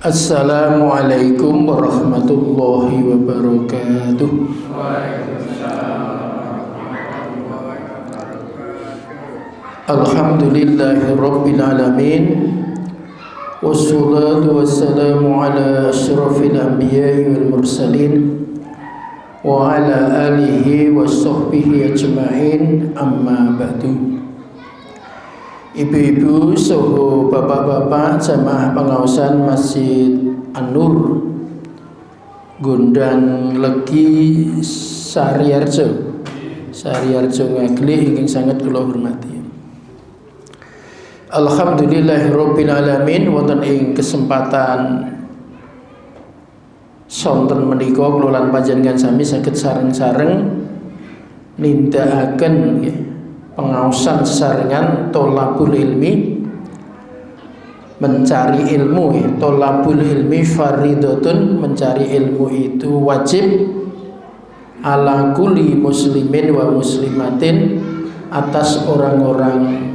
Assalamualaikum warahmatullahi wabarakatuh. Alhamdulillahi rabbil alamin. Wassalatu wassalamu ala asyrafil anbiya'i wal mursalin wa ala alihi wa sahbihi ajma'in, amma ba'du. Ibu-ibu, soho bapak-bapak jamaah pengawasan Masjid An-Nur Gondang Legi Sariarjo Ngagli ingkang sangat kula hormati. Alhamdulillahirabbil alamin. Wonten ing kesempatan sonten menika kula lan panjenengan sami saged sareng-sareng nindakaken pengaosan sesarengan tolabul ilmi, mencari ilmu. Tolabul ilmi faridatun, mencari ilmu itu wajib ala kulli muslimin wa muslimatin, atas orang-orang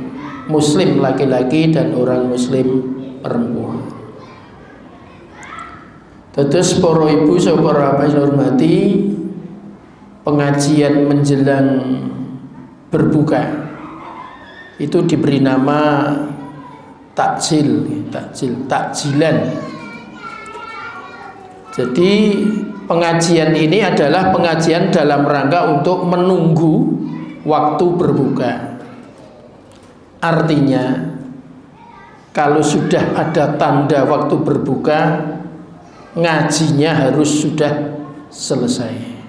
muslim laki-laki dan orang muslim perempuan. Terus para ibu saudara bapak hormati, pengajian menjelang berbuka itu diberi nama takjilan. Jadi pengajian ini adalah pengajian dalam rangka untuk menunggu waktu berbuka. Artinya kalau sudah ada tanda waktu berbuka, ngajinya harus sudah selesai.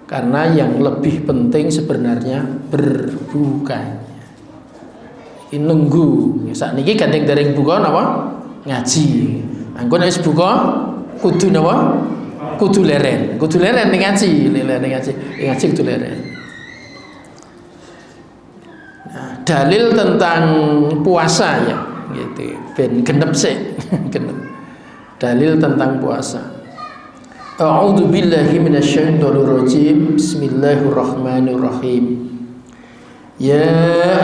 Karena yang lebih penting sebenarnya berbukanya. Ini nunggu. Saat ini gandeng dereng buka napa? Ngaji. Angko nek buka kudu napa? Kudu leren. Kudu leren ning ngaji, ngaji kudu leren. Nah, dalil tentang puasa ya, gitu. Ben genep sik, genep. Dalil tentang puasa. A'udzu billahi minasyaitonir rajim. Bismillahirrahmanirrahim. Ya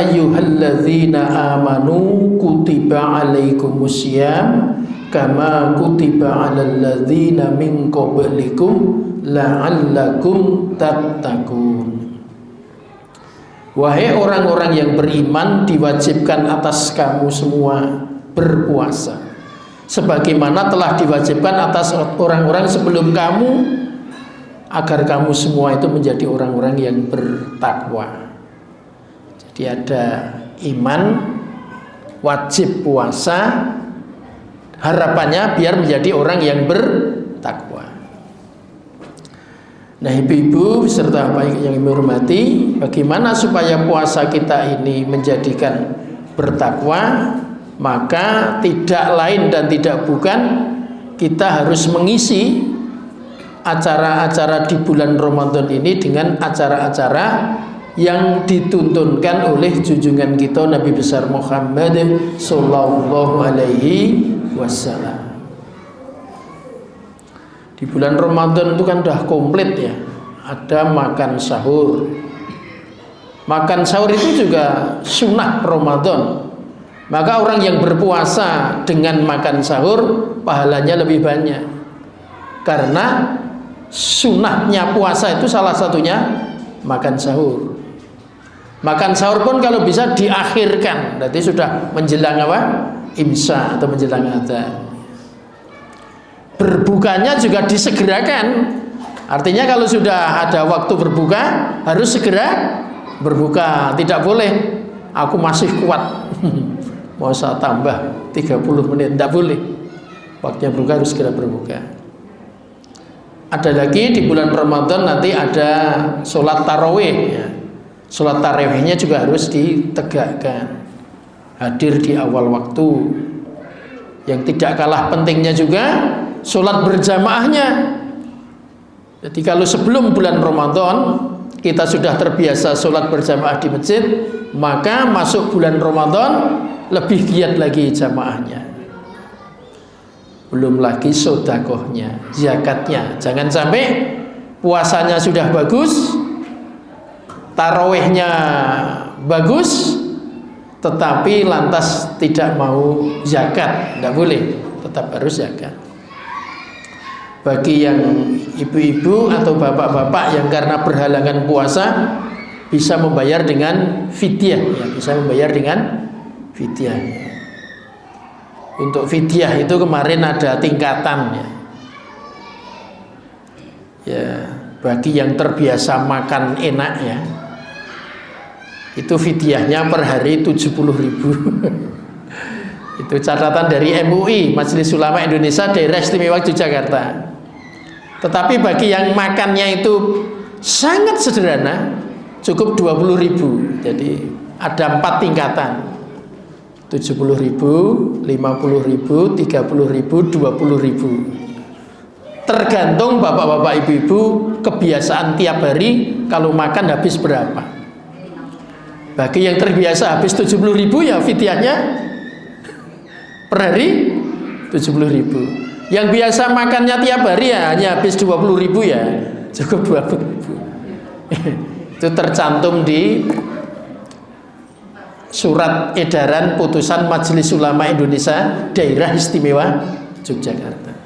ayyuhalladzina amanu kutiba alaikumusiyam kama kutiba alal ladzina min qablikum la'allakum tattaqun. Wahai orang-orang yang beriman, diwajibkan atas kamu semua berpuasa sebagaimana telah diwajibkan atas orang-orang sebelum kamu, agar kamu semua itu menjadi orang-orang yang bertakwa. Jadi ada iman, wajib puasa, harapannya biar menjadi orang yang bertakwa. Nah, ibu-ibu serta bapak yang kami hormati, bagaimana supaya puasa kita ini menjadikan bertakwa? Maka tidak lain dan tidak bukan kita harus mengisi acara-acara di bulan Ramadan ini dengan acara-acara yang dituntunkan oleh junjungan kita Nabi besar Muhammad sallallahu alaihi wasallam. Di bulan Ramadan itu kan udah komplit ya. Ada makan sahur. Makan sahur itu juga sunnah Ramadan. Maka orang yang berpuasa dengan makan sahur pahalanya lebih banyak. Karena sunnahnya puasa itu salah satunya makan sahur. Makan sahur pun kalau bisa diakhirkan, berarti sudah menjelang apa? Imsa atau menjelang adzan. Berbukanya juga disegerakan. Artinya kalau sudah ada waktu berbuka harus segera berbuka. Tidak boleh aku masih kuat mau saya tambah 30 menit, tidak boleh. Waktunya berbuka harus segera berbuka. Ada lagi di bulan Ramadan nanti ada sholat tarawih ya. Sholat tarawihnya juga harus ditegakkan, hadir di awal waktu. Yang tidak kalah pentingnya juga sholat berjamaahnya. Jadi kalau sebelum bulan Ramadan kita sudah terbiasa sholat berjamaah di masjid, maka masuk bulan Ramadan lebih giat lagi jamaahnya. Belum lagi sedekahnya, zakatnya. Jangan sampai puasanya sudah bagus, tarawihnya bagus, tetapi lantas tidak mau zakat, tidak boleh. tetap harus zakat. Bagi yang ibu-ibu atau bapak-bapak yang karena berhalangan puasa bisa membayar dengan fidyah, ya, bisa membayar dengan fidyah. Untuk fidyah itu kemarin ada tingkatan, ya. Ya, bagi yang terbiasa makan enak, ya, itu fidyahnya per hari 70.000. Itu catatan dari MUI, Majelis Ulama Indonesia Daerah Istimewa Yogyakarta. Tetapi bagi yang makannya itu sangat sederhana, cukup 20.000. Jadi ada 4 tingkatan: 70.000, 50.000, 30.000, 20.000. Tergantung bapak-bapak ibu-ibu kebiasaan tiap hari kalau makan habis berapa. Bagi yang terbiasa habis 70.000, ya fidyahnya per hari 70.000. Yang biasa makannya tiap hari ya hanya habis 20.000, ya cukup 20.000. Itu tercantum di surat edaran putusan Majelis Ulama Indonesia Daerah Istimewa Yogyakarta.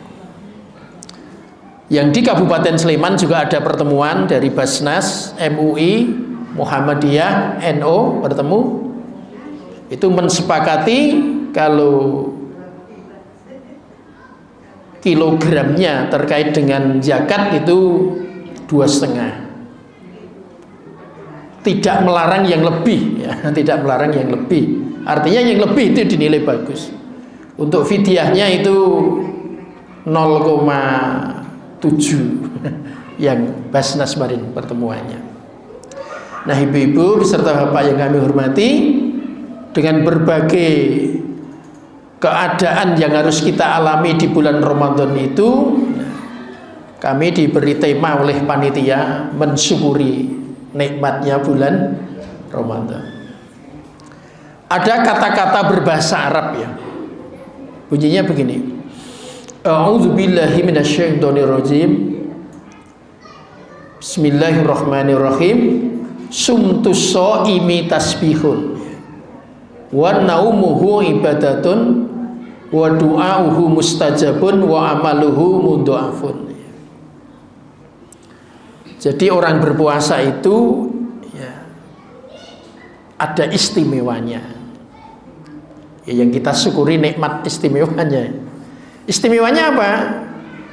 Yang di Kabupaten Sleman juga ada pertemuan dari Basnas, MUI, Muhammadiyah, NO bertemu. Itu mensepakati kalau kilogramnya terkait dengan zakat itu 2,5. Tidak melarang yang lebih, ya, tidak melarang yang lebih. Artinya yang lebih itu dinilai bagus. Untuk fidyahnya itu 0,7 yang Basnas kemarin pertemuannya. Nah, ibu-ibu beserta bapak yang kami hormati, dengan berbagai keadaan yang harus kita alami di bulan Ramadan itu, kami diberi tema oleh panitia mensyukuri nikmatnya bulan Ramadan. Ada kata-kata berbahasa Arab, ya. Bunyinya begini: A'udzubillahi minasyaitonirrajim. Bismillahirrahmanirrahim. Sumtus shaimi tasbihun wa naumuhu ibadatun wa du'auhu mustajabun wa amaluhu mudha'afun. Jadi orang berpuasa itu, ya, ada istimewanya, ya, yang kita syukuri nikmat istimewanya. Istimewanya apa?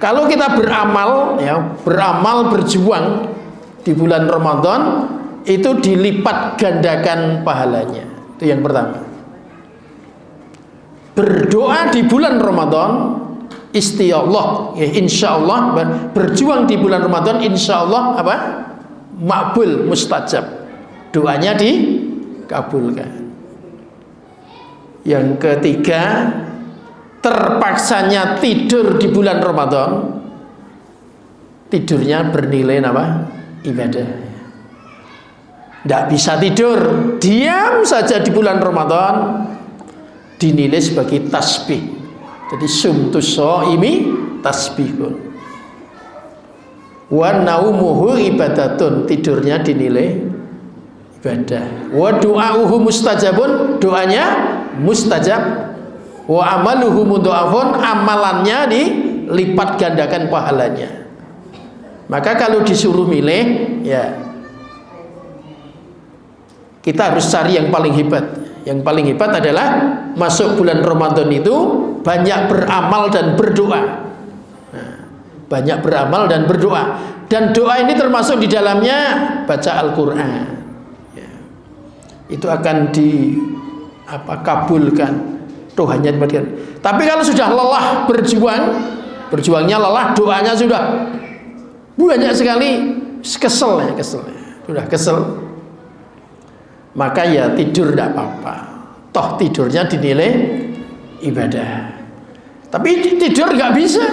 Kalau kita beramal, ya, beramal berjuang di bulan Ramadan, itu dilipat gandakan pahalanya. Itu yang pertama. Berdoa di bulan Ramadan, istiallah, ya, insya Allah, berjuang di bulan Ramadan, insya Allah apa? Makbul, mustajab, doanya dikabulkan. Yang ketiga, terpaksanya tidur di bulan Ramadan, tidurnya bernilai apa? Ibadah. Tidak bisa tidur, diam saja di bulan Ramadan, dinilai sebagai tasbih. Jadi sumtus shaimi tasbihun wa naumuhu ibadatun, tidurnya dinilai ibadah. Wa du'auhu mustajabun, doanya mustajab. Wa amaluhu mudha'afun, amalannya dilipat gandakan pahalanya. Maka kalau disuruh milih, ya, kita harus cari yang paling hebat. Yang paling hebat adalah masuk bulan Ramadan itu banyak beramal dan berdoa. Nah, banyak beramal dan berdoa. Dan doa ini termasuk di dalamnya baca Al-Quran. Ya. Itu akan kabulkan. Tuhannya diberikan. Tapi kalau sudah lelah berjuang, berjuangnya lelah, doanya sudah banyak sekali, kesel, sudah kesel. Maka ya tidur tidak apa-apa, toh tidurnya dinilai ibadah. Tapi tidur nggak bisa,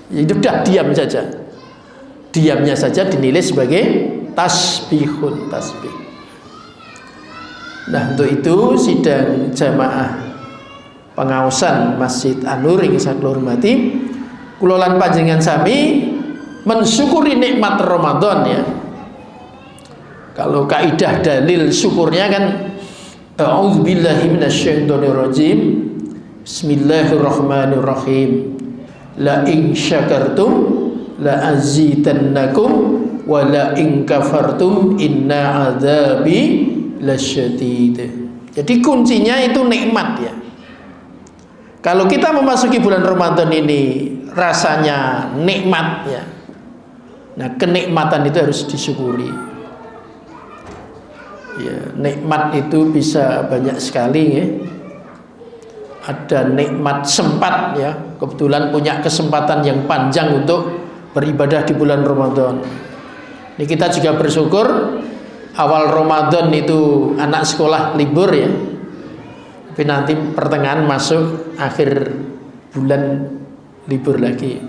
ya sudah diam saja. Diamnya saja dinilai sebagai tasbihun, tasbih. Nah, untuk itu sidang jamaah pengawasan Masjid An-Nur yang saya hormati, kula lan panjenengan sami mensyukuri nikmat Ramadan, ya. Kalau kaidah dalil syukurnya kan a'udzubillahi minasyaitonirrajim, Bismillahirrahmanirrahim. La in syakartum la azidannakum wa la in kafartum inna adzabi lasyadid. Jadi kuncinya itu nikmat ya. Kalau kita memasuki bulan Ramadan ini rasanya nikmat ya. Nah, kenikmatan itu harus disyukuri. Ya, nikmat itu bisa banyak sekali ya. Ada nikmat sempat ya, kebetulan punya kesempatan yang panjang untuk beribadah di bulan Ramadan. Ini kita juga bersyukur awal Ramadan itu anak sekolah libur ya. Tapi nanti pertengahan masuk akhir bulan libur lagi.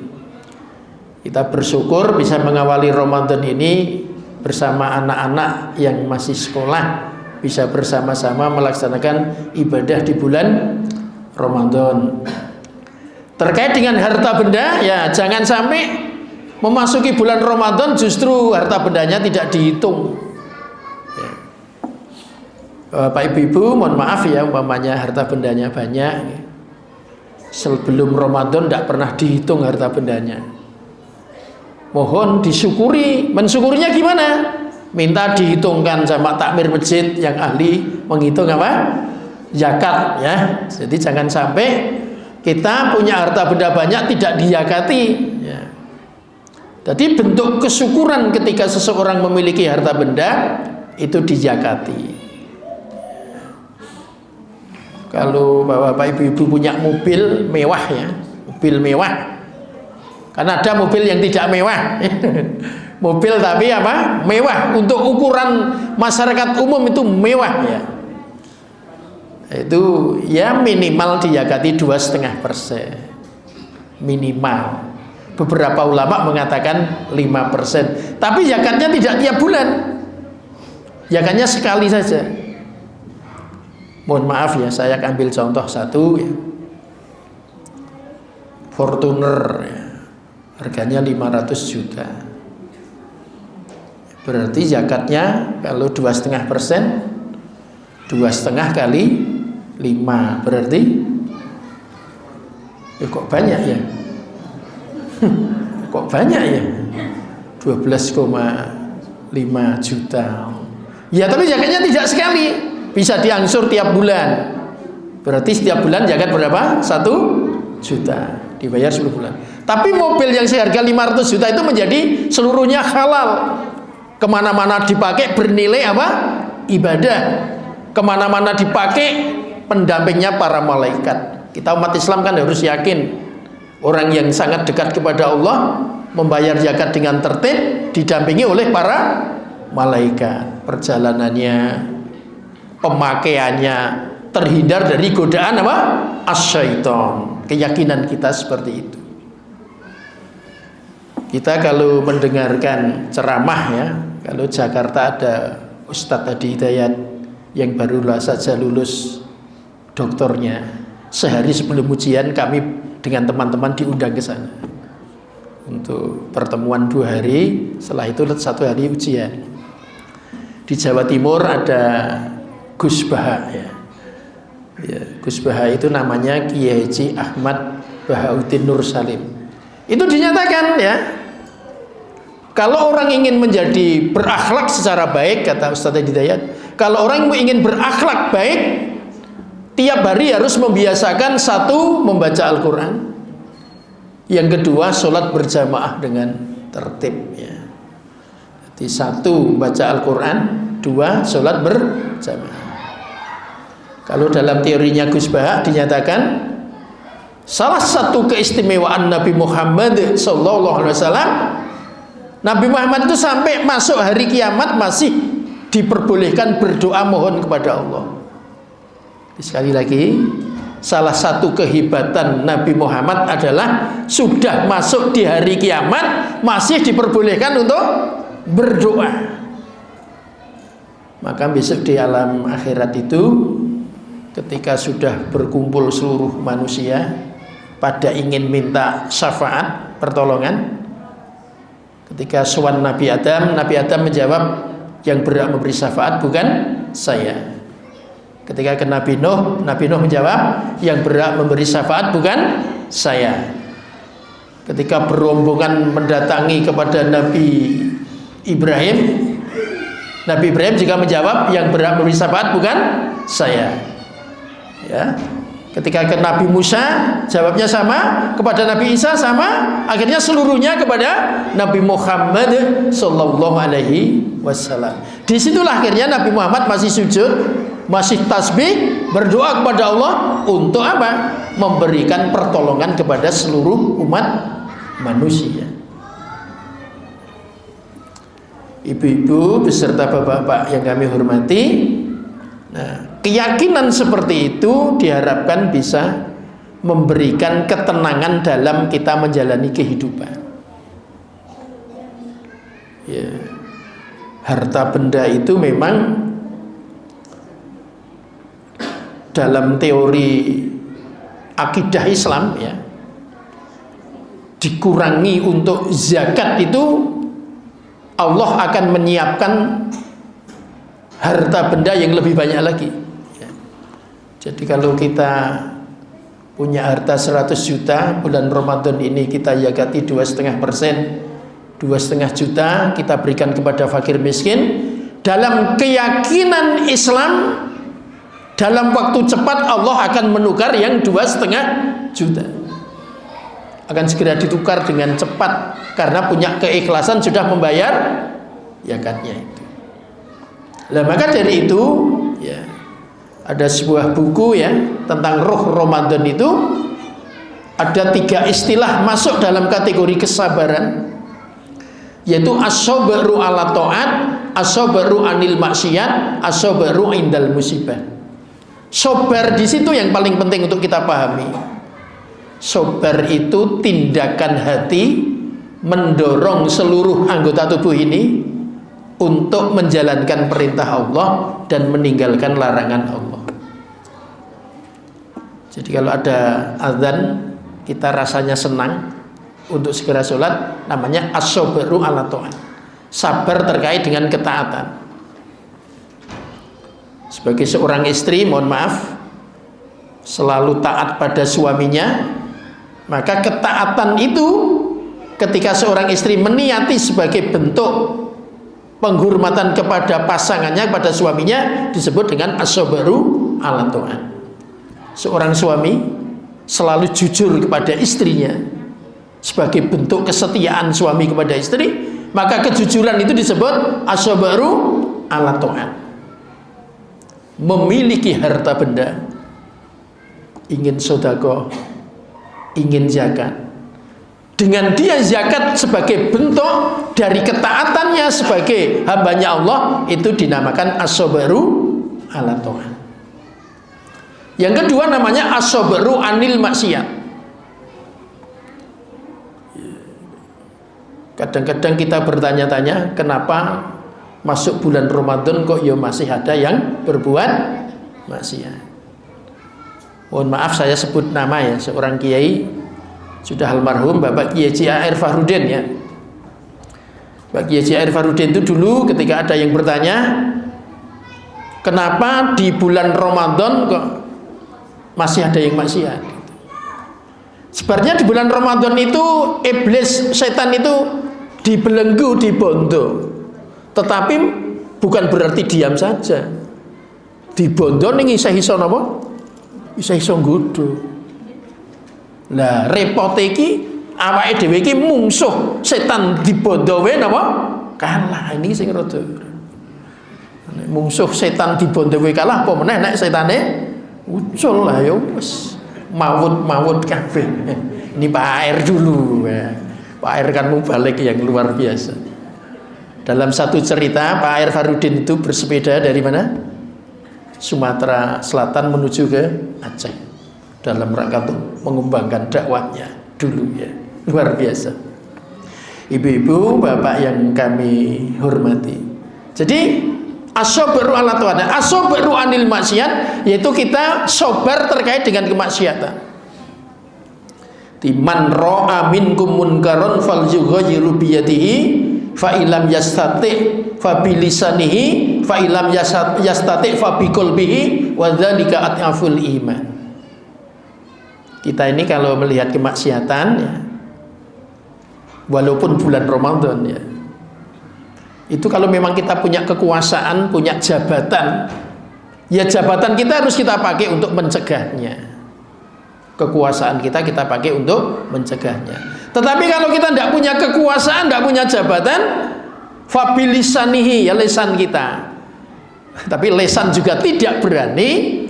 Kita bersyukur bisa mengawali Ramadan ini bersama anak-anak yang masih sekolah, bisa bersama-sama melaksanakan ibadah di bulan Ramadan. Terkait dengan harta benda, ya jangan sampai memasuki bulan Ramadan justru harta bendanya tidak dihitung. Ya. Bapak Ibu, mohon maaf ya, umpamanya harta bendanya banyak, sebelum Ramadan tidak pernah dihitung harta bendanya. Mohon disyukuri. Mensyukurinya gimana? Minta dihitungkan sama takmir masjid yang ahli menghitung apa? Zakat ya. Jadi jangan sampai kita punya harta benda banyak tidak dizakati ya. Jadi bentuk kesyukuran ketika seseorang memiliki harta benda itu dizakati. Kalau bapak ibu-ibu punya mobil mewah ya, mobil mewah. Karena ada mobil yang tidak mewah. Mobil tapi apa? Mewah. Untuk ukuran masyarakat umum itu mewah ya. Itu ya minimal dizakati 2,5%. Minimal. Beberapa ulama mengatakan 5%. Tapi zakatnya tidak tiap bulan. Zakatnya sekali saja. Mohon maaf ya, saya akan ambil contoh satu ya. Fortuner ya. Harganya 500 juta. Berarti zakatnya kalau 2,5%, 2,5 kali 5 berarti kok banyak ya? Kok banyak ya? 12,5 juta. Ya tapi zakatnya tidak sekali, bisa diangsur tiap bulan. Berarti setiap bulan zakat berapa? 1 juta, dibayar 10 bulan. Tapi mobil yang seharga 500 juta itu menjadi seluruhnya halal. Kemana-mana dipakai bernilai apa? Ibadah. Kemana-mana dipakai pendampingnya para malaikat. Kita umat Islam kan harus yakin orang yang sangat dekat kepada Allah membayar zakat dengan tertib didampingi oleh para malaikat. Perjalanannya, pemakaiannya terhindar dari godaan apa? Asyaiton. Keyakinan kita seperti itu. Kita kalau mendengarkan ceramah ya, kalau Jakarta ada Ustadz Hadi Hidayat yang baru saja lulus doktornya, sehari sebelum ujian kami dengan teman-teman diundang ke sana untuk pertemuan 2 hari, setelah itu 1 hari ujian. Di Jawa Timur ada Gus Baha ya. Ya, Gus Baha itu namanya Kiai Haji Ahmad Bahauddin Nur Salim. Itu dinyatakan ya, kalau orang ingin menjadi berakhlak secara baik, kata Ustaz Hidayat, kalau orang ingin berakhlak baik, tiap hari harus membiasakan 1 membaca Al-Quran, yang kedua sholat berjamaah dengan tertib ya. Jadi 1 membaca Al-Quran, 2 sholat berjamaah. Kalau dalam teorinya Gus Baha dinyatakan salah satu keistimewaan Nabi Muhammad SAW, Nabi Muhammad itu sampai masuk hari kiamat masih diperbolehkan berdoa mohon kepada Allah. Sekali lagi, salah satu kehebatan Nabi Muhammad adalah sudah masuk di hari kiamat masih diperbolehkan untuk berdoa. Maka besok di alam akhirat itu, ketika sudah berkumpul seluruh manusia pada ingin minta syafaat, pertolongan, ketika sowan Nabi Adam menjawab, yang berhak memberi syafaat bukan saya, Ketika ke Nabi Nuh menjawab, yang berhak memberi syafaat bukan saya. Ketika berombongan mendatangi kepada Nabi Ibrahim juga menjawab, yang berhak memberi syafaat bukan saya. Ya. Ketika ke Nabi Musa, jawabnya sama, kepada Nabi Isa sama, akhirnya seluruhnya kepada Nabi Muhammad sallallahu alaihi wasallam. Disitulah akhirnya Nabi Muhammad masih sujud, masih tasbih, berdoa kepada Allah untuk apa? Memberikan pertolongan kepada seluruh umat manusia. Ibu-ibu beserta bapak-bapak yang kami hormati, nah, keyakinan seperti itu diharapkan bisa memberikan ketenangan dalam kita menjalani kehidupan. Ya. Harta benda itu memang dalam teori akidah Islam ya, dikurangi untuk zakat itu Allah akan menyiapkan harta benda yang lebih banyak lagi. Jadi kalau kita punya harta 100 juta, bulan Ramadan ini kita zakati 2,5%, 2,5 juta kita berikan kepada fakir miskin. Dalam keyakinan Islam, dalam waktu cepat Allah akan menukar yang 2,5 juta. Akan segera ditukar dengan cepat karena punya keikhlasan sudah membayar zakatnya itu. Nah, maka dari itu ya, ada sebuah buku ya tentang ruh Ramadan itu, ada 3 istilah masuk dalam kategori kesabaran, yaitu as-sabru ala ta'at, as-sabru anil maksiat, as-sabru indal musibah. Sabar di situ yang paling penting untuk kita pahami. Sabar itu tindakan hati mendorong seluruh anggota tubuh ini untuk menjalankan perintah Allah dan meninggalkan larangan Allah. Jadi kalau ada azan kita rasanya senang untuk segera sholat, namanya as-sabru ala ta'at, sabar terkait dengan ketaatan. Sebagai seorang istri, mohon maaf, selalu taat pada suaminya, maka ketaatan itu ketika seorang istri meniati sebagai bentuk penghormatan kepada pasangannya, kepada suaminya, disebut dengan as-sabru ala ta'at. Seorang suami selalu jujur kepada istrinya sebagai bentuk kesetiaan suami kepada istri, maka kejujuran itu disebut as-sabru ala ta'at. Memiliki harta benda, ingin sedekah, ingin zakat, dengan dia zakat sebagai bentuk dari ketaatannya sebagai hambanya Allah, itu dinamakan as-sabru ala ta'at. Yang kedua namanya as-sabru anil maksiat. Kadang-kadang kita bertanya-tanya, kenapa masuk bulan Ramadan kok ya masih ada yang berbuat maksiat. Mohon maaf saya sebut nama ya, seorang kiai sudah almarhum Bapak Kiai A.R. Fahrudin ya. Bapak Kiai A.R. Fahrudin itu dulu ketika ada yang bertanya, kenapa di bulan Ramadan kok masih ada yang maksiat? Sebenarnya di bulan Ramadan itu iblis, setan itu dibelenggu, dibondo. Tetapi bukan berarti diam saja. Dibondo ning isih-iso napa? Isih-iso nggodho. Lah repote iki awake dhewe iki mungsuh setan dibondo wae napa? Kalah. Ini sing rada. Nek mungsuh setan dibondo wae kalah apa meneh nek setane ucul lah ya wis mawut kabeh. Ini Pak Air dulu ya. Pak Air kan mubalik yang luar biasa. Dalam satu cerita Pak Air Fahrudin itu bersepeda dari mana? Sumatera Selatan menuju ke Aceh dalam rangka untuk mengembangkan dakwahnya dulu ya, luar biasa. Ibu-ibu, bapak yang kami hormati, jadi as-sabru ala ta'at, as-sabru anil maksiat, yaitu kita sabar terkait dengan kemaksiatan. Man ra'a minkum munkaran falyughayyirhu biyadihi fa ilam yastati fa bilisanihi fa ilam yastati fa biqalbihi wa dzalika at'aful iman. Kita ini kalau melihat kemaksiatan ya, walaupun bulan Ramadan ya, itu kalau memang kita punya kekuasaan, punya jabatan, ya jabatan kita harus kita pakai untuk mencegahnya. Kekuasaan kita pakai untuk mencegahnya. Tetapi kalau kita tidak punya kekuasaan, tidak punya jabatan, fabilisanihi, ya lisan kita, tapi lisan juga tidak berani,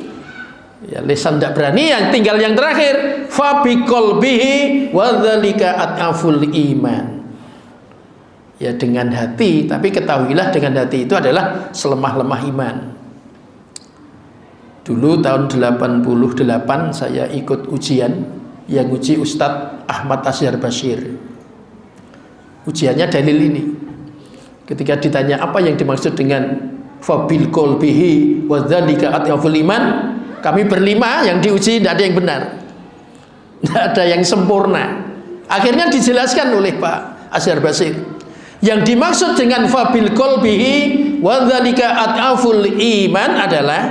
ya lisan tidak berani, yang tinggal yang terakhir fabiqolbihi wadzalika at'aful iman. Ya dengan hati, tapi ketahuilah dengan hati itu adalah selemah-lemah iman. Dulu tahun 88 saya ikut ujian yang uji Ustadz Ahmad Asyar Bashir. Ujiannya dalil ini. Ketika ditanya apa yang dimaksud dengan fabil qalbihi wa dzalika at'aful iman, kami berlima yang diuji tidak ada yang benar. Tidak ada yang sempurna. Akhirnya dijelaskan oleh Pak Asyar Bashir. Yang dimaksud dengan fabil qalbihi wa dzalika at'aful iman adalah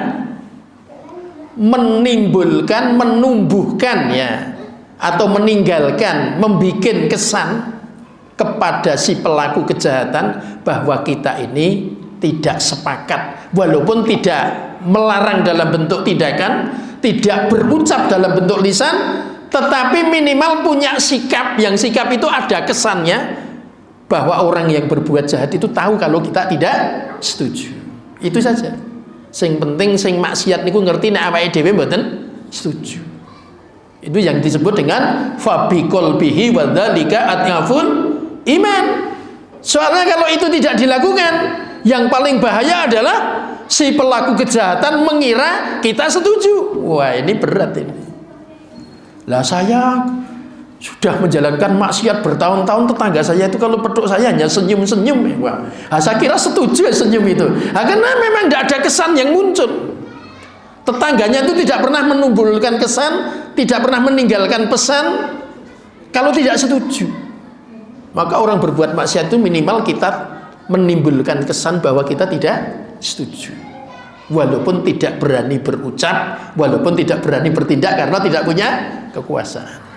menimbulkan, menumbuhkan ya, atau meninggalkan, membikin kesan kepada si pelaku kejahatan bahwa kita ini tidak sepakat, walaupun tidak melarang dalam bentuk tindakan, tidak berucap dalam bentuk lisan, tetapi minimal punya sikap, yang sikap itu ada kesannya bahwa orang yang berbuat jahat itu tahu kalau kita tidak setuju. Itu saja. Sing penting sing maksiat niku ngerti nek awake dhewe mboten setuju. Itu yang disebut dengan fabiqolbihi wa dzalika at'aful iman. Soalnya kalau itu tidak dilakukan, yang paling bahaya adalah si pelaku kejahatan mengira kita setuju. Wah, ini berat ini. Lah saya sudah menjalankan maksiat bertahun-tahun, tetangga saya itu kalau petuk saya hanya senyum-senyum. Wah, saya kira setuju ya senyum itu. Karena memang tidak ada kesan yang muncul. Tetangganya itu tidak pernah menumbuhkan kesan, tidak pernah meninggalkan pesan kalau tidak setuju. Maka orang berbuat maksiat itu minimal kita menimbulkan kesan bahwa kita tidak setuju, walaupun tidak berani berucap, walaupun tidak berani bertindak karena tidak punya kekuasaan.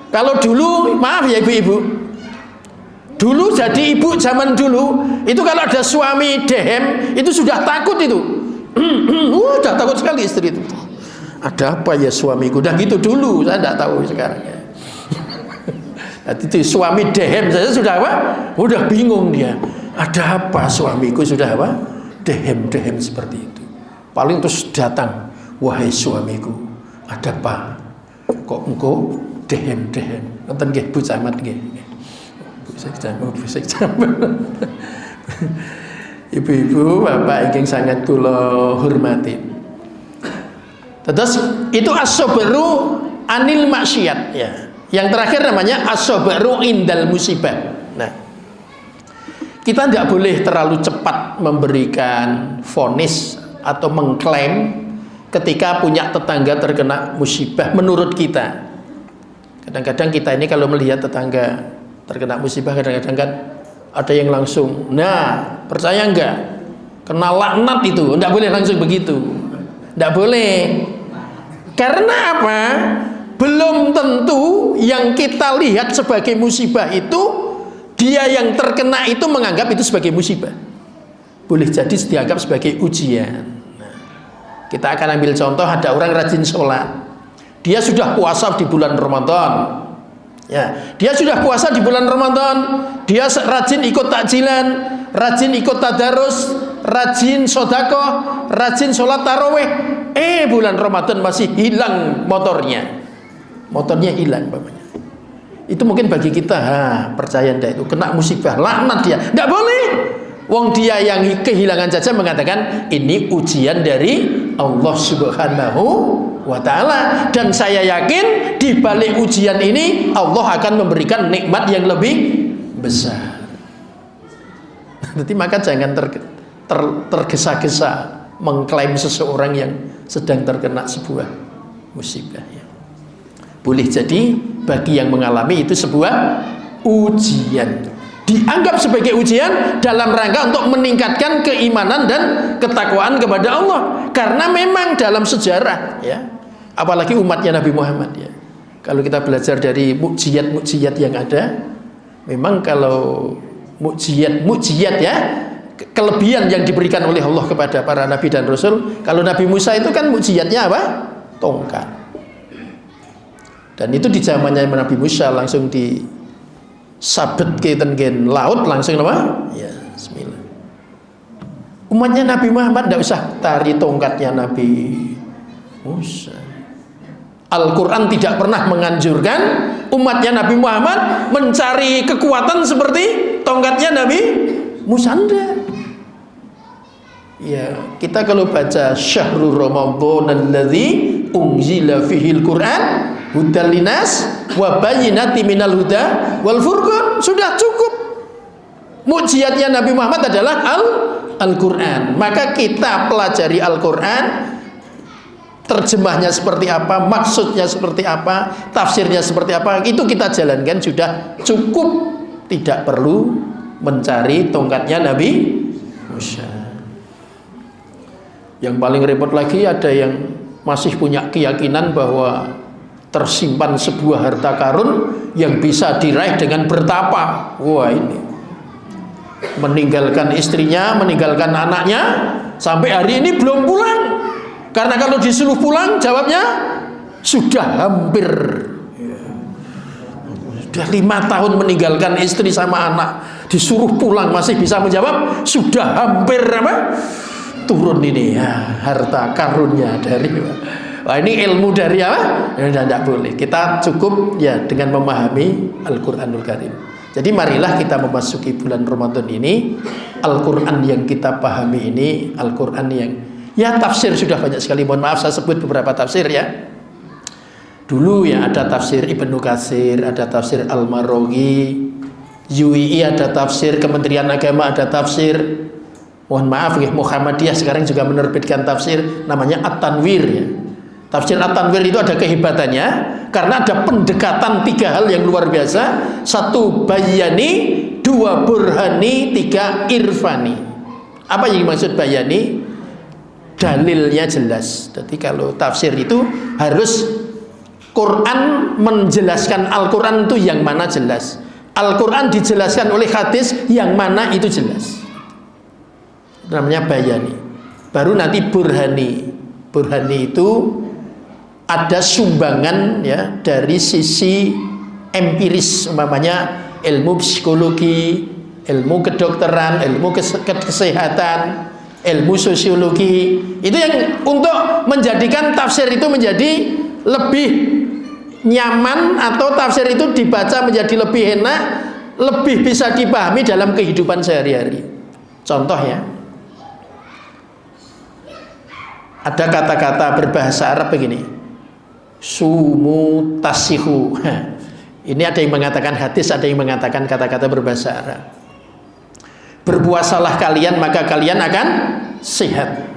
Kalau dulu, maaf ya ibu-ibu, dulu jadi ibu zaman dulu itu kalau ada suami dehem itu sudah takut itu. Sudah takut sekali istri itu. Ada apa ya suamiku? Udah gitu dulu, saya tidak tahu sekarang ya. Itu suami dehem saya sudah apa? Udah bingung dia. Ada apa suamiku sudah apa? Dehem seperti itu. Paling terus datang, wahai suamiku, ada apa? Kok engkau dehem nonton nggih Bu Camat nggih. Bu Camat. Ibu-ibu, bapak ingin sangat kula hormati. Terus itu as-sabru anil maksiat ya. Yang terakhir namanya as-sabru indal musibah. Nah, kita tidak boleh terlalu cepat memberikan vonis atau mengklaim ketika punya tetangga terkena musibah menurut kita. Kadang-kadang kita ini kalau melihat tetangga terkena musibah, kadang-kadang kan ada yang langsung, nah percaya enggak kena laknat itu, enggak boleh langsung begitu, enggak boleh. Karena apa? Belum tentu yang kita lihat sebagai musibah itu dia yang terkena itu menganggap itu sebagai musibah. Boleh jadi dianggap sebagai ujian. Nah, kita akan ambil contoh, ada orang rajin sholat. Dia sudah puasa di bulan Ramadan. Ya, dia sudah puasa di bulan Ramadan. Dia rajin ikut takjilan, rajin ikut tadarus, rajin sedekah, rajin sholat tarawih. Bulan Ramadan masih hilang motornya. Motornya hilang bapaknya. Itu mungkin bagi kita, percaya ndak itu kena musibah, laknat dia. Ndak boleh. Wong dia yang kehilangan saja mengatakan ini ujian dari Allah Subhanahu wa ta'ala, dan saya yakin di balik ujian ini Allah akan memberikan nikmat yang lebih besar. Jadi maka jangan tergesa-gesa mengklaim seseorang yang sedang terkena sebuah musibah ya. Boleh jadi bagi yang mengalami itu sebuah ujian. dianggap sebagai ujian dalam rangka untuk meningkatkan keimanan dan ketakwaan kepada Allah. Karena memang dalam sejarah ya, apalagi umatnya Nabi Muhammad ya, kalau kita belajar dari mukjizat yang ada, memang kalau mukjizat ya, kelebihan yang diberikan oleh Allah kepada para nabi dan rasul. Kalau Nabi Musa itu kan mukjizatnya apa? Tongkat. Dan itu di zamannya Nabi Musa langsung sabet ke tenggen laut langsung apa? Ya, bismillah. Umatnya Nabi Muhammad tidak usah tari tongkatnya Nabi Musa. Al-Quran tidak pernah menganjurkan umatnya Nabi Muhammad mencari kekuatan seperti tongkatnya Nabi Musa. Ya, kita kalau baca Syahrul Ramadan alladzi unzila fihil Quran hudal linas wa bayyinatin minal huda wal furqan, sudah cukup. Mukjizatnya Nabi Muhammad adalah Al-Quran. Maka kita pelajari Al-Quran, terjemahnya seperti apa, maksudnya seperti apa, tafsirnya seperti apa, itu kita jalankan sudah cukup. Tidak perlu mencari tongkatnya Nabi Musa. Yang paling repot lagi ada yang masih punya keyakinan bahwa tersimpan sebuah harta karun yang bisa diraih dengan bertapa. Wah, ini meninggalkan istrinya, meninggalkan anaknya, sampai hari ini belum pulang. Karena kalau disuruh pulang, jawabnya sudah hampir, sudah 5 tahun meninggalkan istri sama anak, disuruh pulang masih bisa menjawab sudah hampir apa? Turun ini ya, harta karunnya dari. Wah, ini ilmu dari apa? Ya, tidak boleh. Kita cukup ya dengan memahami Al-Quranul Karim. Jadi marilah kita memasuki bulan Ramadan ini, Al-Quran yang kita pahami ini, Al-Quran yang ya tafsir sudah banyak sekali. Mohon maaf saya sebut beberapa tafsir ya. Dulu ya ada tafsir Ibnu Katsir, ada tafsir Al-Maroghi, UII ada tafsir, Kementerian Agama ada tafsir. Mohon maaf ya, Muhammadiyah sekarang juga menerbitkan tafsir namanya At-Tanwir ya. Tafsir At-Tanwir itu ada kehebatannya karena ada pendekatan 3 hal yang luar biasa. 1 bayani, 2 burhani, 3 irfani. Apa yang dimaksud bayani? Dalilnya jelas. Jadi kalau tafsir itu harus Quran menjelaskan Al-Quran itu yang mana jelas, Al-Quran dijelaskan oleh hadis yang mana itu jelas, namanya bayani. Baru nanti burhani. Burhani itu ada sumbangan ya dari sisi empiris, umpamanya ilmu psikologi, ilmu kedokteran, ilmu kesehatan, ilmu sosiologi. Itu yang untuk menjadikan tafsir itu menjadi lebih nyaman, atau tafsir itu dibaca menjadi lebih enak, lebih bisa dipahami dalam kehidupan sehari-hari. Contoh ya, ada kata-kata berbahasa Arab begini, sumu tasihu. Ini ada yang mengatakan hadis, ada yang mengatakan kata-kata berbahasa Arab. Berpuasalah kalian maka kalian akan sehat.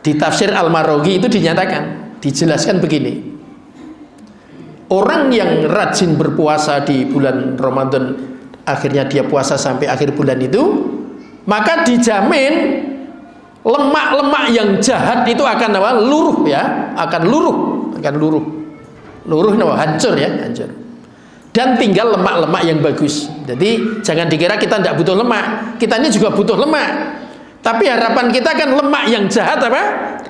Di tafsir Al-Maroghi itu dinyatakan, dijelaskan begini, orang yang rajin berpuasa di bulan Ramadan, akhirnya dia puasa sampai akhir bulan itu, maka dijamin lemak-lemak yang jahat itu akan apa? Luruh ya, akan luruh, hancur ya, hancur. Dan tinggal lemak-lemak yang bagus. Jadi jangan dikira kita tidak butuh lemak, kita ini juga butuh lemak. Tapi harapan kita kan lemak yang jahat apa?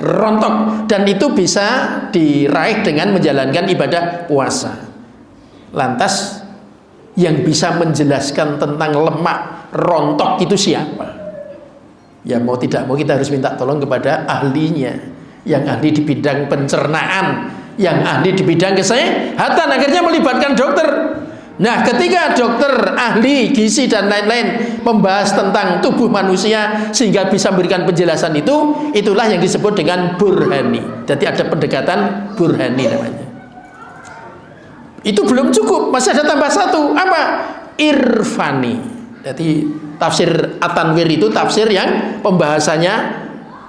Rontok. Dan itu bisa diraih dengan menjalankan ibadah puasa. Lantas yang bisa menjelaskan tentang lemak rontok itu siapa? Ya mau tidak mau kita harus minta tolong kepada ahlinya, yang ahli di bidang pencernaan, yang ahli di bidang kesehatan, akhirnya melibatkan dokter. Nah, ketika dokter, ahli gizi dan lain-lain membahas tentang tubuh manusia sehingga bisa memberikan penjelasan itu, itulah yang disebut dengan burhani. Jadi ada pendekatan burhani namanya. Itu belum cukup, masih ada tambah 1, apa? Irfani. Jadi tafsir At-Tanwir itu tafsir yang pembahasannya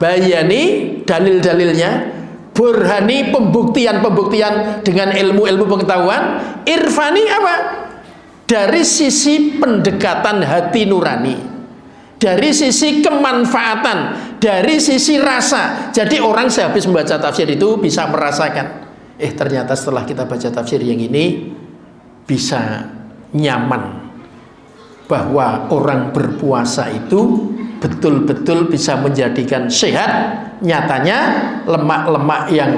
bayani, dalil-dalilnya, burhani, pembuktian-pembuktian dengan ilmu-ilmu pengetahuan, irfani apa? dari sisi pendekatan hati nurani, dari sisi kemanfaatan, dari sisi rasa. Jadi orang sehabis membaca tafsir itu bisa merasakan, ternyata setelah kita baca tafsir yang ini bisa nyaman bahwa orang berpuasa itu betul-betul bisa menjadikan sehat. Nyatanya lemak-lemak yang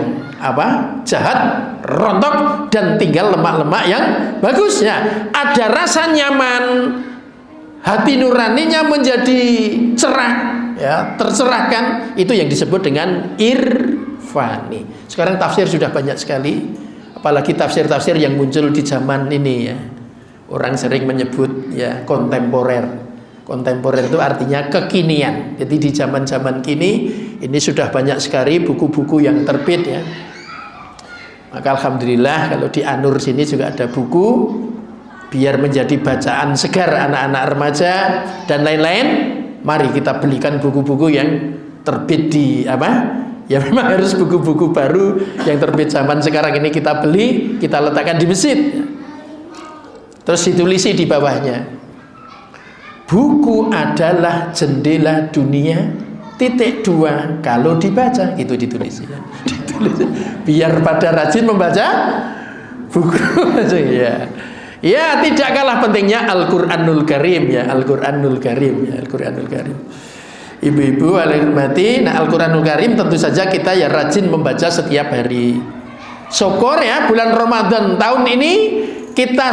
jahat rontok dan tinggal lemak-lemak yang bagus ya. Ada rasa nyaman, hati nuraninya menjadi cerah ya, tercerahkan. Itu yang disebut dengan irfani. Sekarang tafsir sudah banyak sekali, apalagi tafsir-tafsir yang muncul di zaman ini ya. Orang sering menyebut ya kontemporer. Kontemporer itu artinya kekinian. Jadi di zaman-zaman kini ini sudah banyak sekali buku-buku yang terbit ya. Maka alhamdulillah kalau di Anur sini juga ada buku biar menjadi bacaan segar anak-anak remaja dan lain-lain. Mari kita belikan buku-buku yang terbit di ya memang harus buku-buku baru yang terbit zaman sekarang ini kita beli, kita letakkan di masjid. Terus ditulisi di bawahnya, buku adalah jendela dunia, .2 kalau dibaca, gitu ditulis ya. Biar pada rajin membaca buku ya. Ya, tidak kalah pentingnya Al-Qur'anul Karim ya, Al-Qur'anul Karim ya, Al-Qur'anul Karim. Ibu-ibu alaikumati, nah Al-Qur'anul Karim tentu saja kita ya rajin membaca setiap hari. Syukur ya bulan Ramadan tahun ini kita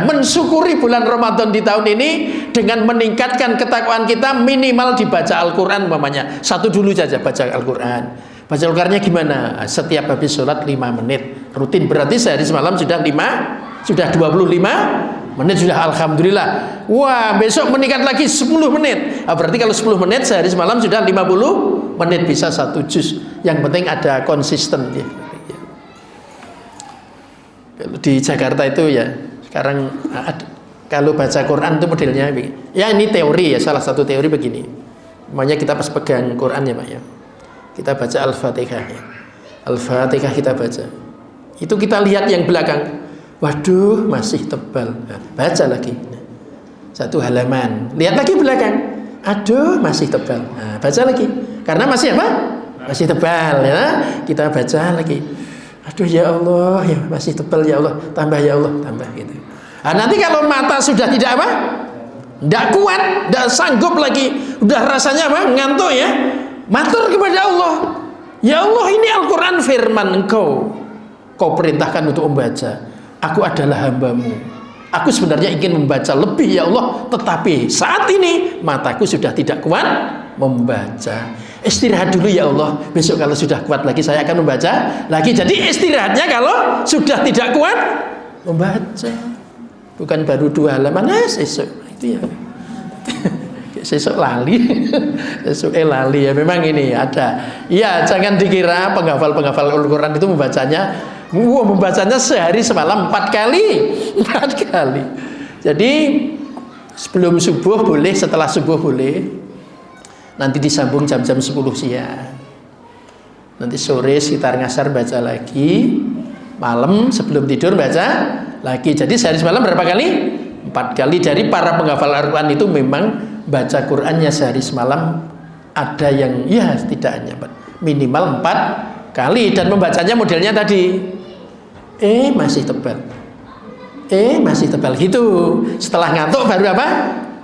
mensyukuri bulan Ramadan di tahun ini dengan meningkatkan ketakwaan kita, minimal dibaca Al-Quran umpamanya. Satu dulu saja baca Al-Quran. Baca Al-Qurannya gimana? Setiap habis sholat 5 menit rutin, berarti sehari semalam sudah 25 menit sudah, alhamdulillah. Wah, besok meningkat lagi 10 menit. Berarti kalau 10 menit sehari semalam sudah 50 menit, bisa 1 juz. Yang penting ada konsisten ya. Di Jakarta itu ya sekarang kalau baca Quran itu modelnya ya, ini teori ya, salah satu teori begini. Makanya kita pas pegang Quran ya Pak ya, kita baca Al-Fatihah ya. Al-Fatihah kita baca, itu kita lihat yang belakang, waduh masih tebal, baca lagi satu halaman, lihat lagi belakang, aduh masih tebal, baca lagi karena masih masih tebal ya, kita baca lagi. Aduh ya Allah, ya masih tebal ya Allah, tambah ya Allah, tambah gitu. Nanti kalau mata sudah tidak tidak kuat, tidak sanggup lagi, udah rasanya ngantuk ya, matur kepada Allah. Ya Allah, ini Al-Quran firman Engkau, Kau perintahkan untuk membaca. Aku adalah hambamu. Aku sebenarnya ingin membaca lebih ya Allah, tetapi saat ini mataku sudah tidak kuat membaca. Istirahat dulu ya Allah, besok kalau sudah kuat lagi saya akan membaca lagi. Jadi istirahatnya kalau sudah tidak kuat membaca, bukan baru 2 halaman sesuk itu ya. Sesuk lali sesuk lali ya. Memang ini ada ya, jangan dikira penghafal Al-Quran itu membacanya sehari semalam 4 kali. Jadi sebelum subuh boleh, setelah subuh boleh, nanti disambung jam-jam 10 siang. Nanti sore sekitar ngasar baca lagi, malam sebelum tidur baca lagi. Jadi sehari semalam berapa kali? 4 kali. Dari para penghafal Al-Quran itu memang baca Qurannya sehari semalam ada yang ya tidak hanya minimal 4 kali, dan membacanya modelnya tadi masih tebal, masih tebal gitu. Setelah ngantuk baru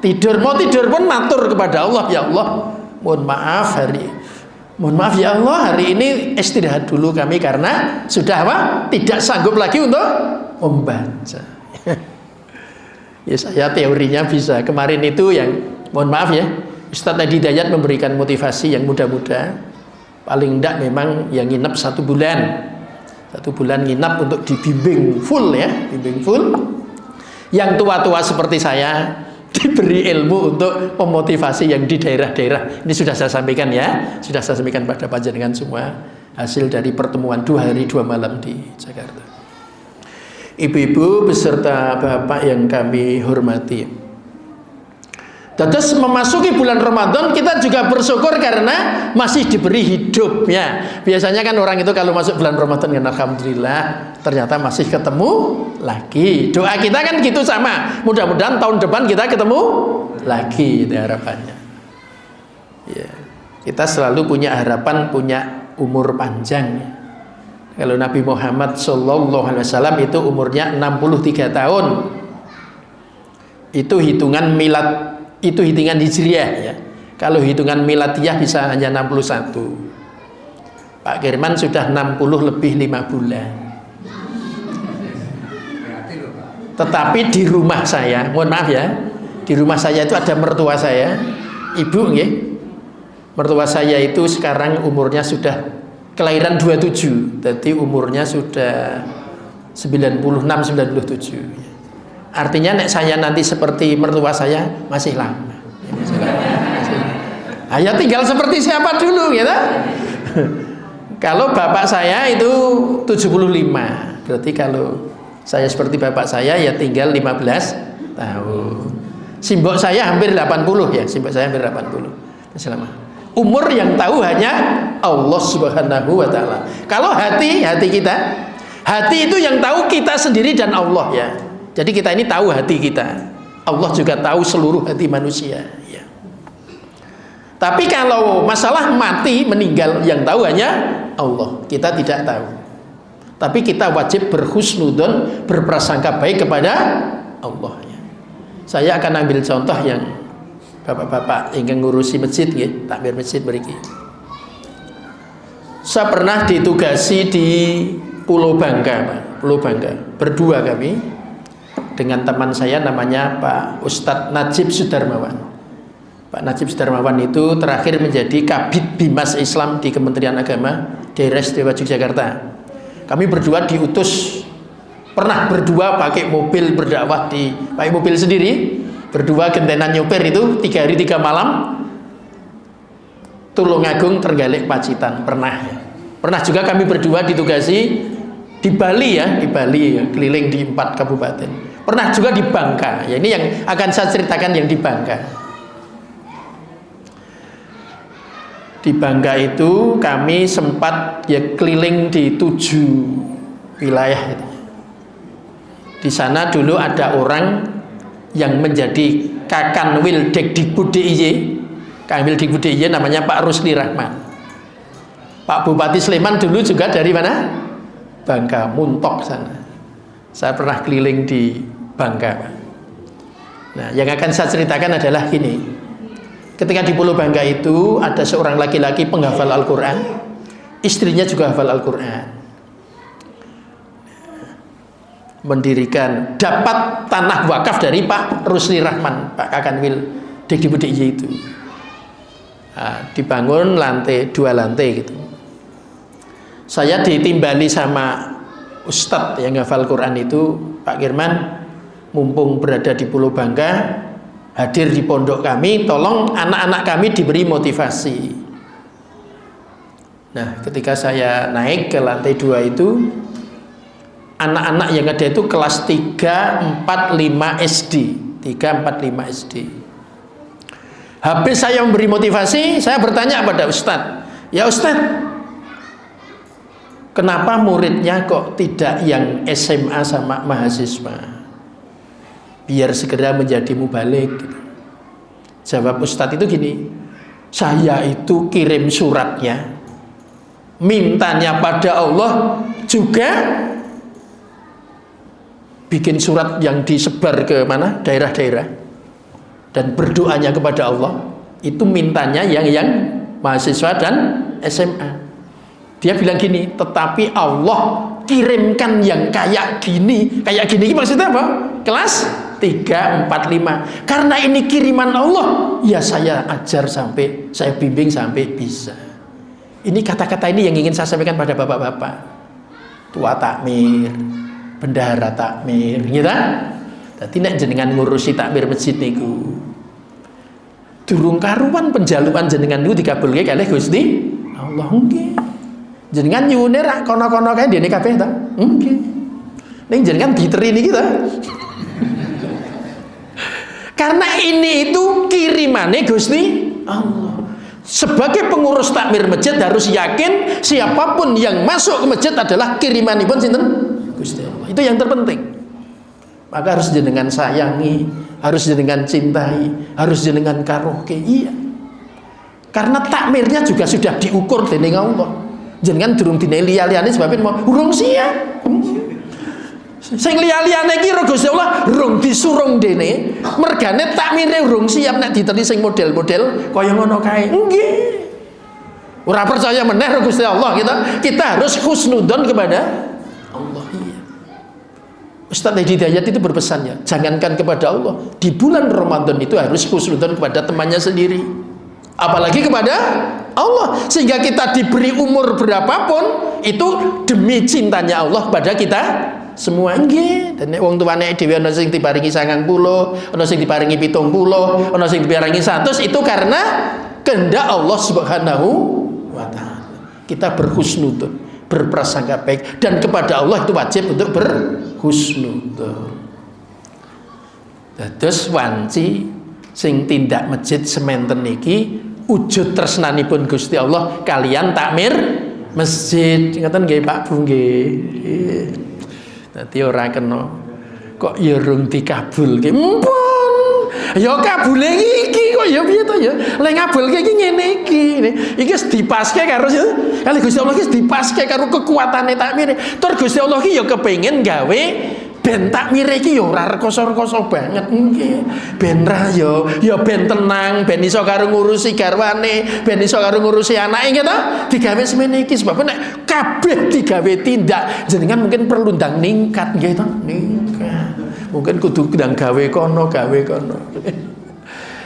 tidur. Mau tidur pun matur kepada Allah, ya Allah, mohon maaf ya Allah, hari ini istirahat dulu kami karena sudah tidak sanggup lagi untuk membaca. Ya saya teorinya bisa. Kemarin itu yang mohon maaf ya, Ustadz Adi Dayat memberikan motivasi yang muda-muda, paling enggak memang yang nginep 1 bulan. 1 bulan nginap untuk dibimbing full ya, bimbing full. Yang tua-tua seperti saya diberi ilmu untuk memotivasi yang di daerah-daerah. Ini sudah saya sampaikan ya, sudah saya sampaikan pada panjenengan semua, hasil dari pertemuan 2 hari 2 malam di Jakarta. Ibu-ibu beserta bapak yang kami hormati, Terus memasuki bulan Ramadan kita juga bersyukur karena masih diberi hidup ya. Biasanya kan orang itu kalau masuk bulan Ramadan kan alhamdulillah ternyata masih ketemu lagi. Doa kita kan gitu sama. Mudah-mudahan tahun depan kita ketemu lagi, itu harapannya. Ya. Kita selalu punya harapan, punya umur panjang. Kalau Nabi Muhammad SAW itu umurnya 63 tahun. Itu hitungan milad, itu hitungan hijriah ya. Kalau hitungan miladiyah bisa hanya 61. Pak Kirman sudah 60 lebih 5 bulan. Tetapi di rumah saya, mohon maaf ya, di rumah saya itu ada mertua saya, ibu nggih. Mertua saya itu sekarang umurnya sudah kelahiran 27, jadi umurnya sudah 96-97. Artinya nek saya nanti seperti mertua saya masih lama. Ayo tinggal seperti siapa dulu gitu. Kalau bapak saya itu 75, berarti kalau saya seperti bapak saya ya tinggal 15 tahun. Simbok saya hampir 80 ya, simbok saya hampir 80. Masih lama. Umur yang tahu hanya Allah Subhanahu wa taala. Kalau hati kita, hati itu yang tahu kita sendiri dan Allah ya. Jadi kita ini tahu hati kita. Allah juga tahu seluruh hati manusia ya. Tapi kalau masalah mati, meninggal, yang tahu hanya Allah. Kita tidak tahu. Tapi kita wajib berhusnudzon, berprasangka baik kepada Allah ya. Saya akan ambil contoh yang bapak-bapak ingin ngurusi masjid ya, takmir masjid mriki. Saya pernah ditugasi di Pulau Bangka, Pak. Pulau Bangka. Berdua kami dengan teman saya namanya Pak Ustadz Najib Sudarmawan. Pak Najib Sudarmawan itu terakhir menjadi Kabid Bimas Islam di Kementerian Agama daerah Istimewa Yogyakarta. Kami berdua diutus, pernah berdua pakai mobil berdakwah, pakai mobil sendiri, berdua gentenan nyopir itu 3 hari 3 malam Tulungagung, Trenggalek, Pacitan, pernah ya. Pernah juga kami berdua ditugasi di Bali ya, di Bali ya, keliling di 4 kabupaten. Pernah juga di Bangka. Ya, ini yang akan saya ceritakan yang di Bangka. Di Bangka itu kami sempat ya keliling di 7 wilayah. Di sana dulu ada orang yang menjadi Kakanwil Dekdikbud DIY. Kanwil Dekdikbud DIY namanya Pak Rusli Rahman. Pak Bupati Sleman dulu juga dari mana? Bangka, Muntok sana. Saya pernah keliling di Bangka. Nah, yang akan saya ceritakan adalah gini. Ketika di Pulau Bangka itu ada seorang laki-laki penghafal Al-Quran, istrinya juga hafal Al-Quran. Mendirikan, dapat tanah wakaf dari Pak Rusli Rahman, Pak Kakanwil Dekdikbud DIY itu. Nah, dibangun 2 lantai gitu. Saya ditimbali sama Ustadz yang hafal Quran itu, Pak Kirman, mumpung berada di Pulau Bangka, hadir di pondok kami, tolong anak-anak kami diberi motivasi. Nah, ketika saya naik ke lantai 2 itu, anak-anak yang ada itu kelas 3, 4, 5 SD. 3, 4, 5 SD. Habis saya memberi motivasi, saya bertanya pada Ustadz, ya Ustadz, kenapa muridnya kok tidak yang SMA sama mahasiswa? Biar segera menjadi mubalik gitu. Jawab Ustadz itu gini, saya itu kirim suratnya, mintanya pada Allah, juga bikin surat yang disebar ke mana? Daerah-daerah, dan berdoanya kepada Allah, itu mintanya yang mahasiswa dan SMA. Dia bilang gini, tetapi Allah kirimkan yang kayak gini maksudnya apa? Kelas 3, 4, 5. Karena ini kiriman Allah, ya saya ajar sampai, saya bimbing sampai bisa. Ini kata-kata ini yang ingin saya sampaikan pada bapak-bapak, tua takmir, bendahara takmir, gitu. Dadi nek jenengan ngurusi takmir masjid niku, durung karuan penjalukan jenengan niku dikabulke kalih Gusti Allah nggih. Jenengan nyuwune ra kono-kono kae dene kabeh ta? Nggih. Ning jenengan diteri niki ta? Karena ini itu kirimane Gusti Allah. Sebagai pengurus takmir masjid harus yakin siapapun yang masuk ke masjid adalah kirimanipun sinten Gusti Allah. Itu yang terpenting. Maka harus jenengan sayangi, harus jenengan cintai, harus jenengan karoke. Iya. Karena takmirnya juga sudah diukur dening Allah. Jenengan durung dine liya-liyane sebabin mau urung siap. Sing liya-liyane iki Gusti Allah rung disurung dene, mergane takmire urung siap nek diteli sing model-model kaya ngono kae. Nggih. Ora percaya meneh Gusti Allah kita harus husnudzon kepada Allah. Iya. Ustaz Hidayat itu berpesan ya, jangankan kepada Allah, di bulan Ramadan itu harus husnudzon kepada temannya sendiri. Apalagi kepada Allah, sehingga kita diberi umur berapapun itu demi cintanya Allah pada kita semua. Nggih, dan nek wong tuane dhewe ana sing diparingi 90, ana sing diparingi 70, ana sing diparingi 100, itu karena kehendak Allah Subhanahu wa taala. Kita berhusnudzon, berprasangka baik, dan kepada Allah itu wajib untuk berhusnudzon. Dados wanci sing tindak masjid semanten niki wujud tresnanipun Gusti Allah kalian takmir masjid. Ngoten nggih Pak Bu nggih. Dadi ora kena kok ya rung dikabulke. Mpun. Ya kabule iki kok ya piye to ya. Lek ngabulke iki ngene iki. Iki wis dipaske karo kali Gusti Allah iki dipaske karo kekuatane takmir. Tur Gusti Allah iki ya kepengin gawe ben takmire iki ya ora rekoso-rekoso banget nggih. Ben ra ya ben tenang, ben iso karo ngurusi garwane, ben iso karo ngurusi anake nggih to. Digawe semene iki sebab nek kabeh digawe tindak jenengan mungkin perlu ndang ningkat nggih to. Ningkat. Mungkin kudu ndang gawe kono.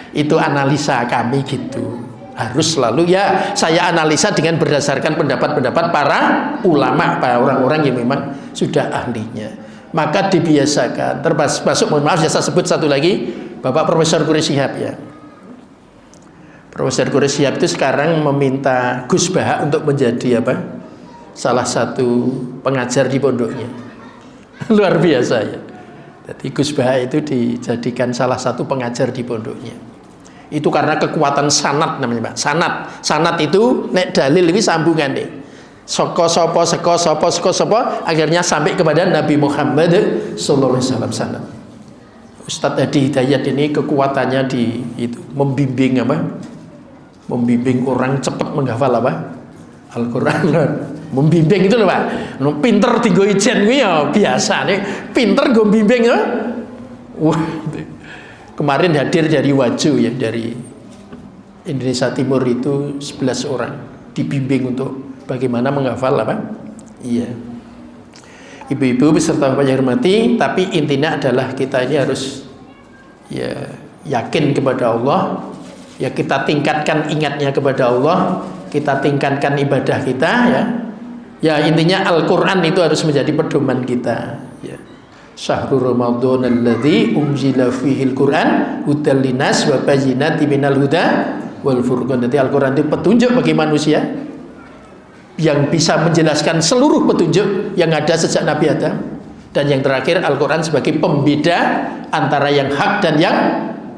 Itu analisa kami gitu. Harus selalu ya saya analisa dengan berdasarkan pendapat-pendapat para ulama, para orang-orang yang memang sudah ahlinya. Maka dibiasakan, termasuk mohon maaf saya sebut satu lagi, Bapak Profesor Quraish Shihab ya. Profesor Quraish Shihab itu sekarang meminta Gus Baha untuk menjadi salah satu pengajar di pondoknya. Luar biasa ya. Jadi Gus Baha itu dijadikan salah satu pengajar di pondoknya. Itu karena kekuatan sanad namanya Pak. Sanad itu nek dalil ini sambungan nih. Soko sopo akhirnya sampai kepada Nabi Muhammad sallallahu alaihi wasallam. Ustadz Hadi Hidayat ini kekuatannya di itu membimbing membimbing orang cepat menghafal Al-Qur'an. Membimbing itu loh Pak. Pinter tinggo ijen kuwi ya biasa nih. Pinter nggo bimbing ya. Wah. Kemarin hadir dari Waju ya, dari Indonesia Timur itu 11 orang dibimbing untuk bagaimana menghafal Iya. Ibu-ibu beserta Bapak yang hormati, tapi intinya adalah kita ini harus ya yakin kepada Allah, ya kita tingkatkan ingatnya kepada Allah, kita tingkatkan ibadah kita ya. Ya intinya Al-Qur'an itu harus menjadi pedoman kita ya. Syahrul Ramadan alladzi unzila fihil Qur'an hudal linas wa bayyinatin minal huda wal furqan. Jadi Al-Qur'an itu petunjuk bagi manusia yang bisa menjelaskan seluruh petunjuk yang ada sejak Nabi Adam, dan yang terakhir Al-Quran sebagai pembeda antara yang hak dan yang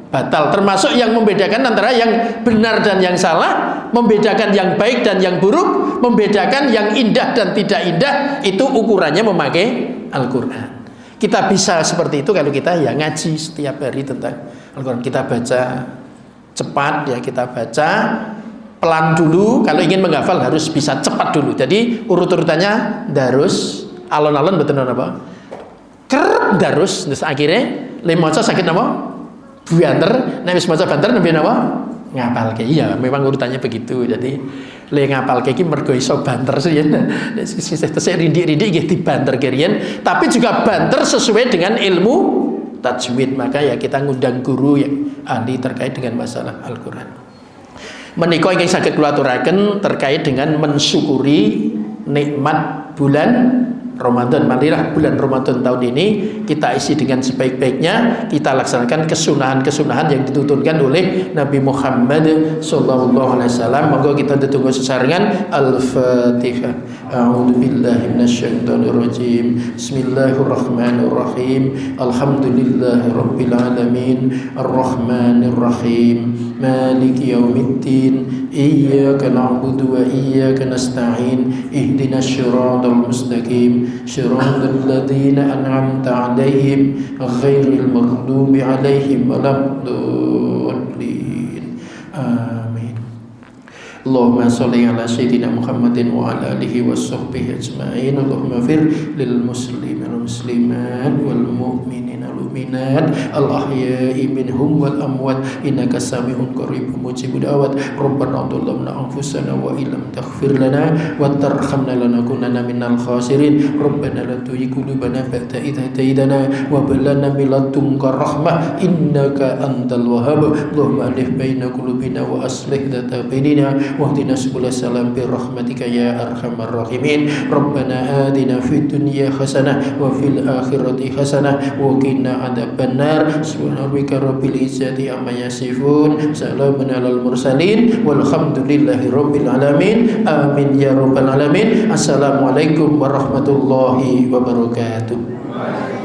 batal, termasuk yang membedakan antara yang benar dan yang salah, membedakan yang baik dan yang buruk, membedakan yang indah dan tidak indah. Itu ukurannya memakai Al-Quran. Kita bisa seperti itu kalau kita ya ngaji setiap hari tentang Al-Quran. Kita baca cepat ya, kita baca pelan dulu. Kalau ingin menghafal harus bisa cepat dulu. Jadi urut-urutannya darus, alon-alon betul apa? Kerep darus, terus akhirnya lemoco sakit apa? Buanter, nek wis maca banter nembe apa? Ngapalke. Iya, memang urutannya begitu. Jadi le ngapalke iki mergo iso banter sih ya. Saya rindik-rindik nggih dibanter keriyen, tapi juga banter sesuai dengan ilmu tajwid. Maka ya kita ngundang guru yang ahli terkait dengan masalah Al-Qur'an. Menika ingin saged kula aturaken terkait dengan mensyukuri nikmat bulan Ramadan. Marilah bulan Ramadan tahun ini kita isi dengan sebaik-baiknya, kita laksanakan kesunahan-kesunahan yang dituntunkan oleh Nabi Muhammad sallallahu alaihi wasallam. Monggo kita ditunggu sesarengan. Al-Fatihah. A'udzubillahi minasyaitonirrajim. Bismillahirrahmanirrahim. Alhamdulillahirabbil alamin. Arrahmanirrahim. Maliki yaumiddin. Iyyaka na'budu wa iyyaka nasta'in. Ihdinas siratal mustaqim. Shiratal ladzina an'amta 'alaihim ghairil maghdubi 'alaihim waladdallin. Amin. Allahumma sholli ala sayyidina Muhammadin wa ala alihi washabbihi ajma'in. Allahumma fir lil muslimin wal muslimat wal mu'minin wal mu'minat al ahya'i minhum wal amwat innaka sami'un qaribun mujibud da'wat. Rabbana dhalamna anfusana wa illam taghfir lana wa tarhamna lanakunanna minal khasirin. Rabbana la tuzigh qulubana ba'da idh hadaytana wa hab lana min ladunka rahmah innaka antal wahhab. Allahumma alif baina qulubina wa aslih dhata bainina wahdina subul salam bi rahmatika ya arhamar rahimin. Rabbana atina fid dunya hasanah wa fil akhirati hasanah wa qina adzabannar. Subhana rabbika rabbil izzati amma yasifun. Salamun alal mursalin walhamdulillahi rabbil alamin. Amin ya rabbal alamin. Assalamualaikum warahmatullahi wabarakatuh.